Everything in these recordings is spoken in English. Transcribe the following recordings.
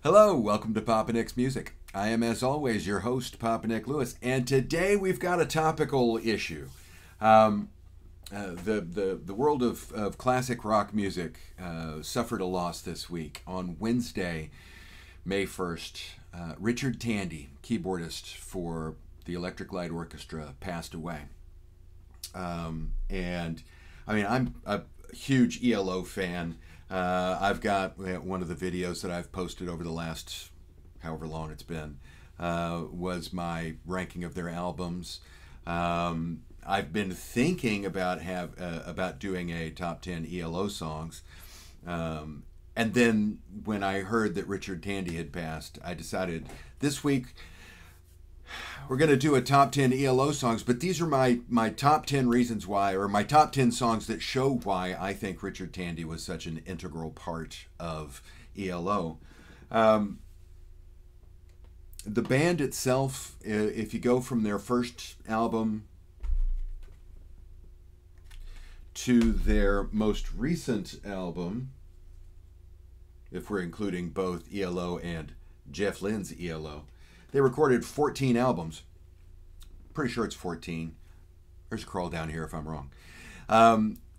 Hello, welcome to Papa Nick's Music. I am, as always, your host, Papa Nick Lewis, and today we've got a topical issue. The world of classic rock music suffered a loss this week. On Wednesday, May 1st, Richard Tandy, keyboardist for the Electric Light Orchestra, passed away. And I mean, I'm a huge ELO fan. I've got one of the videos that I've posted over the last however long it's been was my ranking of their albums. I've been thinking about doing a top 10 ELO songs, and then when I heard that Richard Tandy had passed, I decided this week we're going to do a top 10 ELO songs, but these are my top 10 reasons why, or my top 10 songs that show why I think Richard Tandy was such an integral part of ELO. The band itself, if you go from their first album to their most recent album, if we're including both ELO and Jeff Lynne's ELO, they recorded 14 albums. Pretty sure it's 14. There's a crawl down here if I'm wrong.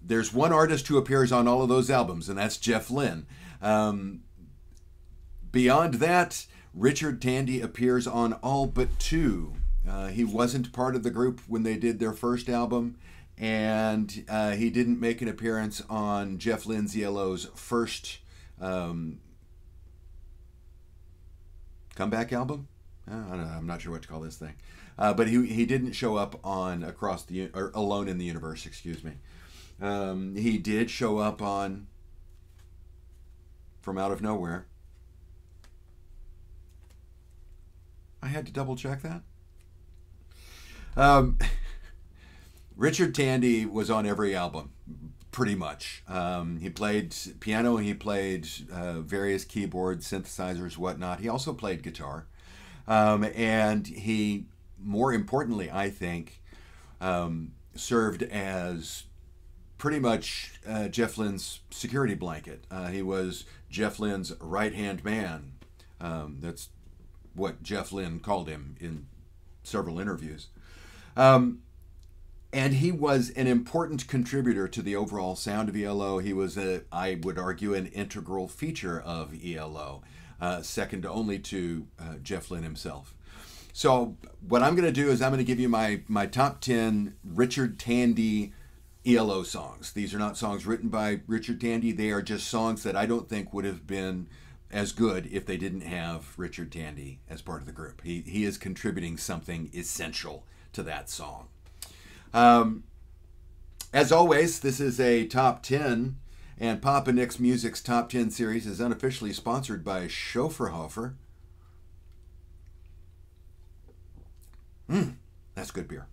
There's one artist who appears on all of those albums, and that's Jeff Lynne. Beyond that, Richard Tandy appears on all but two. He wasn't part of the group when they did their first album, and he didn't make an appearance on Jeff Lynne's ELO's first comeback album. I don't know, I'm not sure what to call this thing, but he didn't show up on Alone in the Universe. Excuse me. He did show up on From Out of Nowhere. I had to double check that. Richard Tandy was on every album, pretty much. He played piano. He played various keyboards, synthesizers, whatnot. He also played guitar. And he, more importantly, I think, served as pretty much Jeff Lynne's security blanket. He was Jeff Lynne's right-hand man. That's what Jeff Lynne called him in several interviews. And he was an important contributor to the overall sound of ELO. He was, I would argue, an integral feature of ELO. Second only to Jeff Lynne himself. So what I'm going to do is I'm going to give you my top 10 Richard Tandy ELO songs. These are not songs written by Richard Tandy. They are just songs that I don't think would have been as good if they didn't have Richard Tandy as part of the group. He is contributing something essential to that song. As always, this is a top 10. And Papa Nick's Music's Top 10 series is unofficially sponsored by Schofferhofer. That's good beer.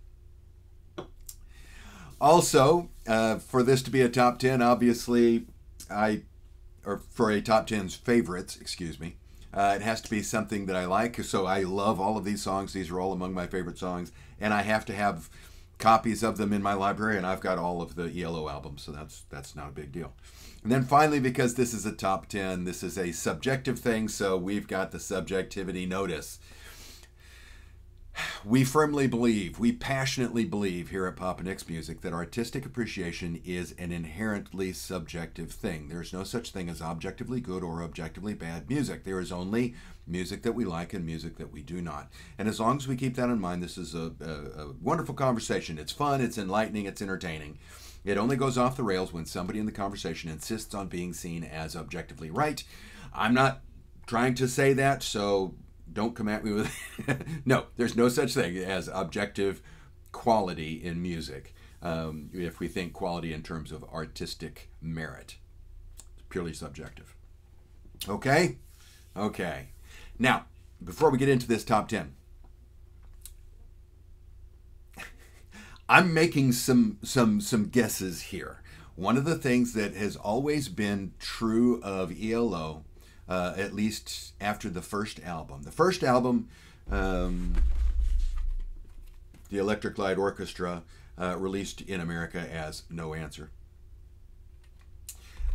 Also, for this to be a top 10, obviously, or for a top 10's favorites, excuse me, it has to be something that I like. So I love all of these songs. These are all among my favorite songs. And I have to have copies of them in my library, and I've got all of the ELO albums, so that's not a big deal. And then finally, because this is a top 10, this is a subjective thing, so we've got the subjectivity notice. We firmly believe, we passionately believe here at Papa Nick's Music that artistic appreciation is an inherently subjective thing. There's no such thing as objectively good or objectively bad music. There is only music that we like and music that we do not. And as long as we keep that in mind, this is a wonderful conversation. It's fun, it's enlightening, it's entertaining. It only goes off the rails when somebody in the conversation insists on being seen as objectively right. I'm not trying to say that, so don't come at me with no, there's no such thing as objective quality in music. If we think quality in terms of artistic merit, it's purely subjective. Okay? Okay. Now, before we get into this top 10, I'm making some guesses here. One of the things that has always been true of ELO, at least after the first album. The first album, the Electric Light Orchestra, released in America as No Answer.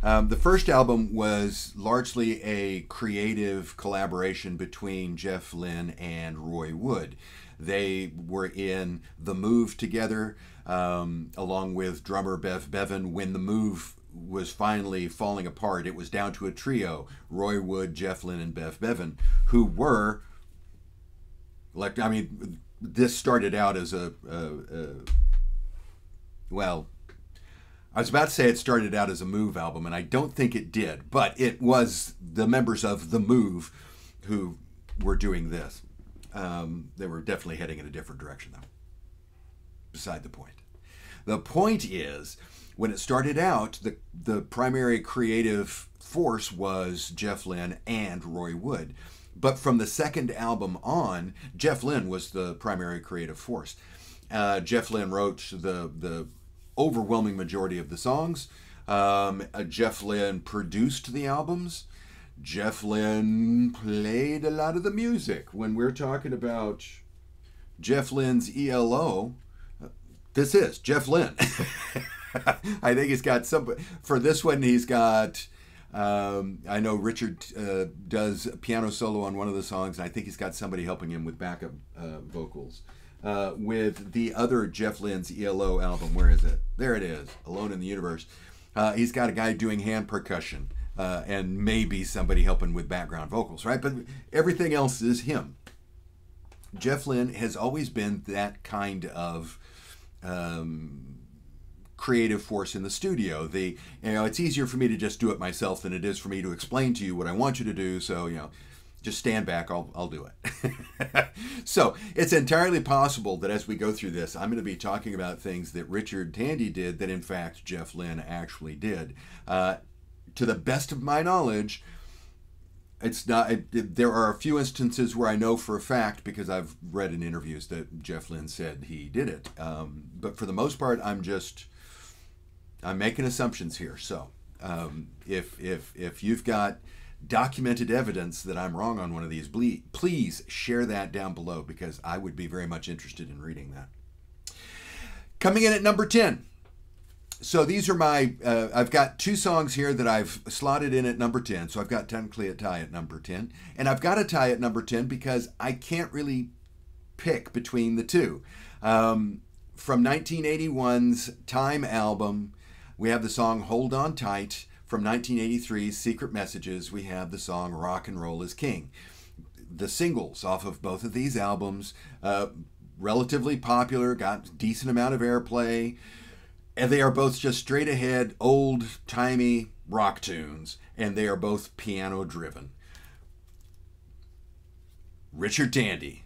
The first album was largely a creative collaboration between Jeff Lynne and Roy Wood. They were in The Move together, along with drummer Bev Bevan. When The Move was finally falling apart, it was down to a trio: Roy Wood, Jeff Lynne, and Bev Bevan, who were, like, I mean, this started out as well, I was about to say it started out as a Move album, and I don't think it did, but it was the members of The Move who were doing this. They were definitely heading in a different direction, though. Beside the point. The point is, when it started out, the primary creative force was Jeff Lynne and Roy Wood. But from the second album on, Jeff Lynne was the primary creative force. Jeff Lynne wrote the overwhelming majority of the songs. Jeff Lynne produced the albums. Jeff Lynne played a lot of the music. When we're talking about Jeff Lynne's ELO, this is Jeff Lynne. I think he's got some, for this one he's got, I know Richard does a piano solo on one of the songs, and I think he's got somebody helping him with backup vocals. With the other Jeff Lynne's ELO album, where is it? There it is, Alone in the Universe. He's got a guy doing hand percussion, and maybe somebody helping with background vocals, right? But everything else is him. Jeff Lynne has always been that kind of creative force in the studio. It's easier for me to just do it myself than it is for me to explain to you what I want you to do. So, just stand back, I'll do it. So it's entirely possible that as we go through this, I'm going to be talking about things that Richard Tandy did that in fact Jeff Lynne actually did. To the best of my knowledge, it's not. There are a few instances where I know for a fact, because I've read in interviews, that Jeff Lynne said he did it. But for the most part, I'm making assumptions here. So if you've got documented evidence that I'm wrong on one of these, please share that down below, because I would be very much interested in reading that. Coming in at number 10. So these are my, I've got two songs here that I've slotted in at number 10. So I've got technically a tie at number 10. And I've got a tie at number 10 because I can't really pick between the two. From 1981's Time album, we have the song Hold On Tight. From 1983's Secret Messages, we have the song Rock and Roll is King. The singles off of both of these albums, relatively popular, got a decent amount of airplay, and they are both just straight ahead, old-timey rock tunes, and they are both piano-driven. Richard Tandy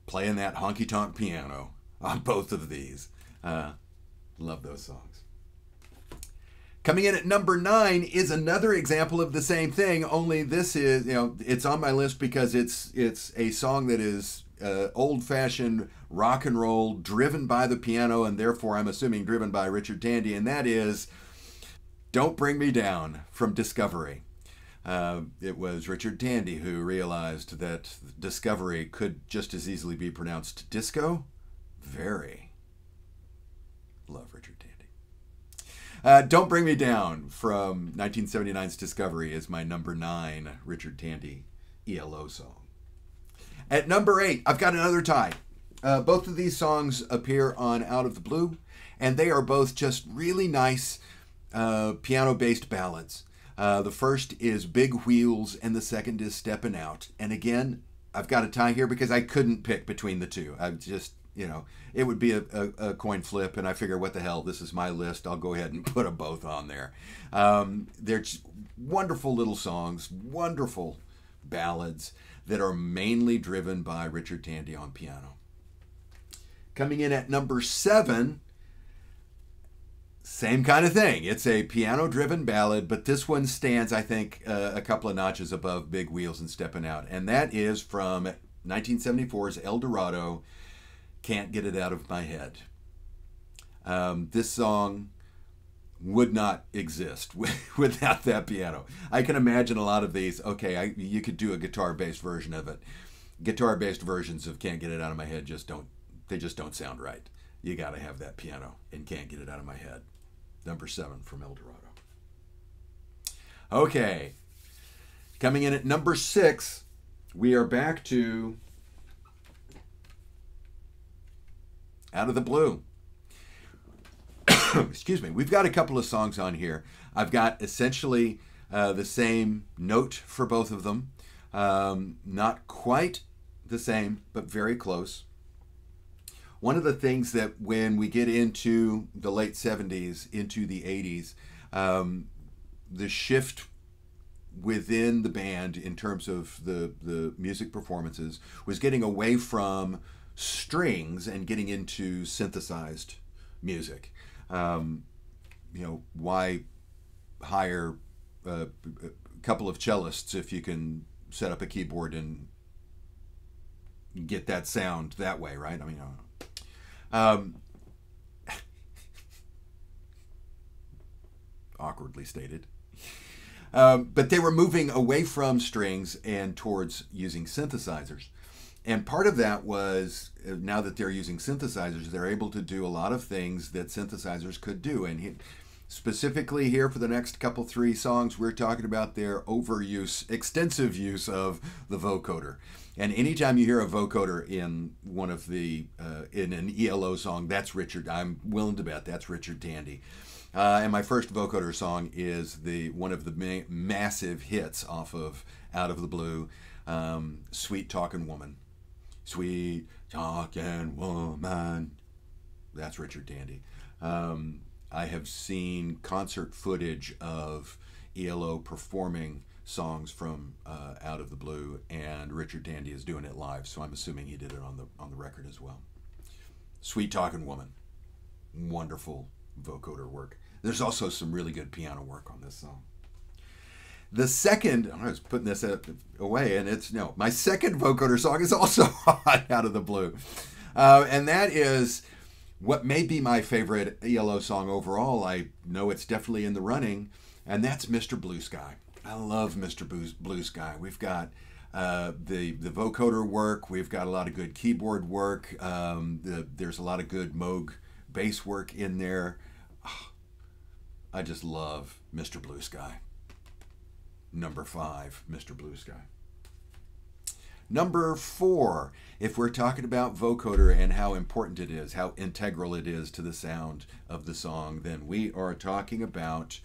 playing that honky-tonk piano on both of these. Love those songs. Coming in at number 9 is another example of the same thing, only this is, it's on my list because it's a song that is old-fashioned rock and roll, driven by the piano, and therefore I'm assuming driven by Richard Tandy, and that is Don't Bring Me Down from Discovery. It was Richard Tandy who realized that Discovery could just as easily be pronounced disco. Very. Love Richard Tandy. Don't Bring Me Down from 1979's Discovery is my number 9 Richard Tandy ELO song. At number 8, I've got another tie. Both of these songs appear on Out of the Blue, and they are both just really nice piano-based ballads. The first is Big Wheels, and the second is Steppin' Out. And again, I've got a tie here because I couldn't pick between the two. I just, it would be a coin flip, and I figure, what the hell, this is my list. I'll go ahead and put them both on there. They're just wonderful little songs, wonderful ballads that are mainly driven by Richard Tandy on piano. Coming in at number 7, same kind of thing. It's a piano-driven ballad, but this one stands, I think, a couple of notches above Big Wheels and Steppin' Out, and that is from 1974's El Dorado, Can't Get It Out of My Head. This song would not exist without that piano. I can imagine a lot of these. Okay, you could do a guitar-based version of it. Guitar-based versions of Can't Get It Out of My Head just don't sound right. You got to have that piano and Can't Get It Out of My Head. Number 7 from El Dorado. Okay. Coming in at number 6, we are back to Out of the Blue. Excuse me. We've got a couple of songs on here. I've got essentially the same note for both of them. Not quite the same, but very close. One of the things that when we get into the late 70s, into the 80s, the shift within the band in terms of the music performances was getting away from strings and getting into synthesized music. Why hire a couple of cellists if you can set up a keyboard and get that sound that way, right? I mean, awkwardly stated. But they were moving away from strings and towards using synthesizers. And part of that was, now that they're using synthesizers, they're able to do a lot of things that synthesizers could do. And specifically here for the next couple 3 songs, we're talking about their overuse, extensive use of the vocoder. And anytime you hear a vocoder in one of the, in an ELO song, that's Richard, I'm willing to bet that's Richard Tandy. And my first vocoder song is one of the massive hits off of Out of the Blue, Sweet Talkin' Woman. Sweet Talkin' Woman. That's Richard Tandy. I have seen concert footage of ELO performing songs from Out of the Blue, and Richard Tandy is doing it live, so I'm assuming he did it on the record as well. Sweet Talkin' Woman. Wonderful vocoder work. There's also some really good piano work on this song. The second, I was putting this away, and my second vocoder song is also Out of the Blue. And that is what may be my favorite ELO song overall. I know it's definitely in the running, and that's Mr. Blue Sky. I love Mr. Blue Sky. We've got the vocoder work. We've got a lot of good keyboard work. There's a lot of good Moog bass work in there. I just love Mr. Blue Sky. Number 5, Mr. Blue Sky. Number 4, if we're talking about vocoder and how important it is, how integral it is to the sound of the song, then we are talking about,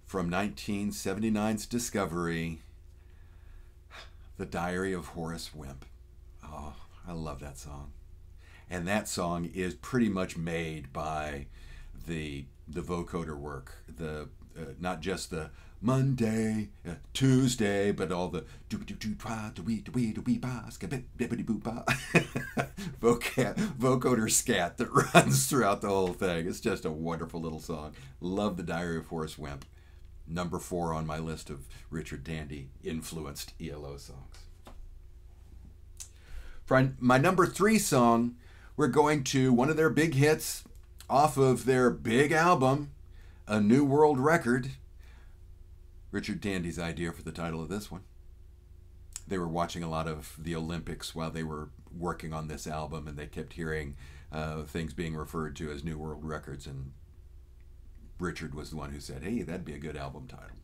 from 1979's Discovery, The Diary of Horus Wimp. Oh, I love that song. And that song is pretty much made by the vocoder work, not just the Monday, Tuesday, but all the vocoder scat that runs throughout the whole thing. It's just a wonderful little song. Love The Diary of Horus Wimp. Number 4 on my list of Richard Tandy influenced ELO songs. For my number 3 song, we're going to one of their big hits off of their big album, A New World Record. Richard Tandy's idea for the title of this one. They were watching a lot of the Olympics while they were working on this album, and they kept hearing things being referred to as New World Records, and Richard was the one who said, hey, that'd be a good album title.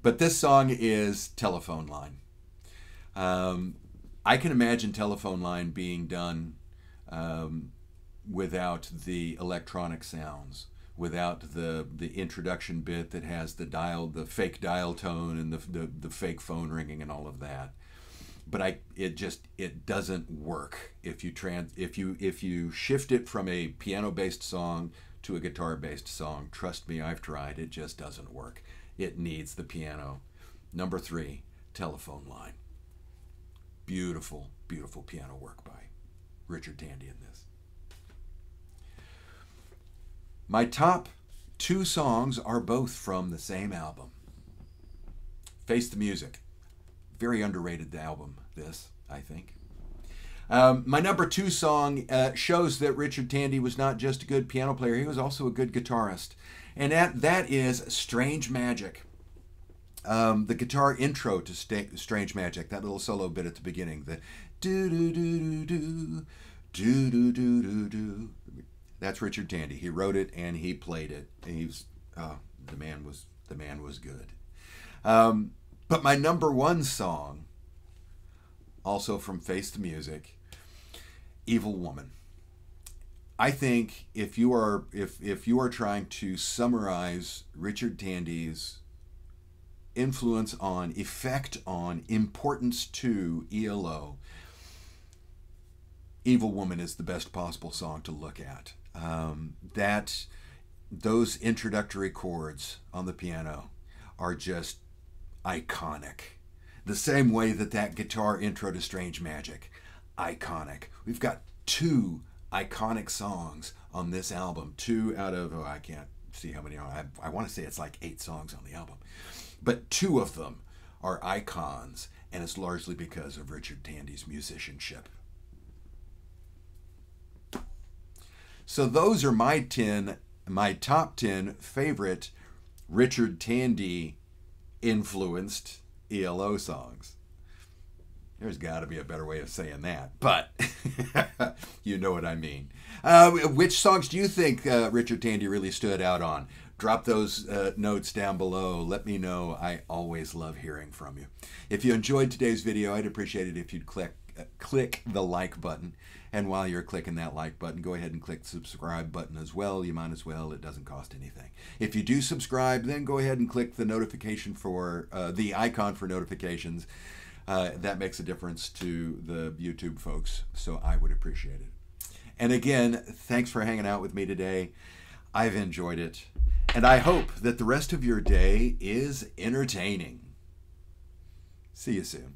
But this song is Telephone Line. I can imagine Telephone Line being done without the electronic sounds, without the introduction bit that has the fake dial tone and the fake phone ringing and all of that. But it doesn't work if you shift it from a piano-based song to a guitar-based song. Trust me, I've tried. It just doesn't work. It needs the piano. Number 3, Telephone Line. Beautiful, beautiful piano work by Richard Tandy in this. My top 2 songs are both from the same album. Face the Music. Very underrated album, this, I think. My number 2 song shows that Richard Tandy was not just a good piano player, he was also a good guitarist. And that is Strange Magic. The guitar intro to Strange Magic, that little solo bit at the beginning, the do-do-do-do-do, do-do-do-do-do. That's Richard Tandy. He wrote it and he played it. And he was the man was good. But my number one song, also from Face the Music, Evil Woman. I think if you are trying to summarize Richard Tandy's influence on, effect on, importance to ELO, Evil Woman is the best possible song to look at. Those introductory chords on the piano are just iconic. The same way that guitar intro to Strange Magic, iconic. We've got two iconic songs on this album. Two out of, I can't see how many are. I want to say it's like 8 songs on the album. But 2 of them are icons, and it's largely because of Richard Tandy's musicianship. So those are my top 10 favorite Richard Tandy influenced ELO songs. There's got to be a better way of saying that, but you know what I mean. Which songs do you think Richard Tandy really stood out on? Drop those notes down below. Let me know. I always love hearing from you. If you enjoyed today's video, I'd appreciate it if you'd click the like button. And while you're clicking that like button, go ahead and click the subscribe button as well. You might as well. It doesn't cost anything. If you do subscribe, then go ahead and click the notification for the icon for notifications. That makes a difference to the YouTube folks, so I would appreciate it. And again, thanks for hanging out with me today. I've enjoyed it, and I hope that the rest of your day is entertaining. See you soon.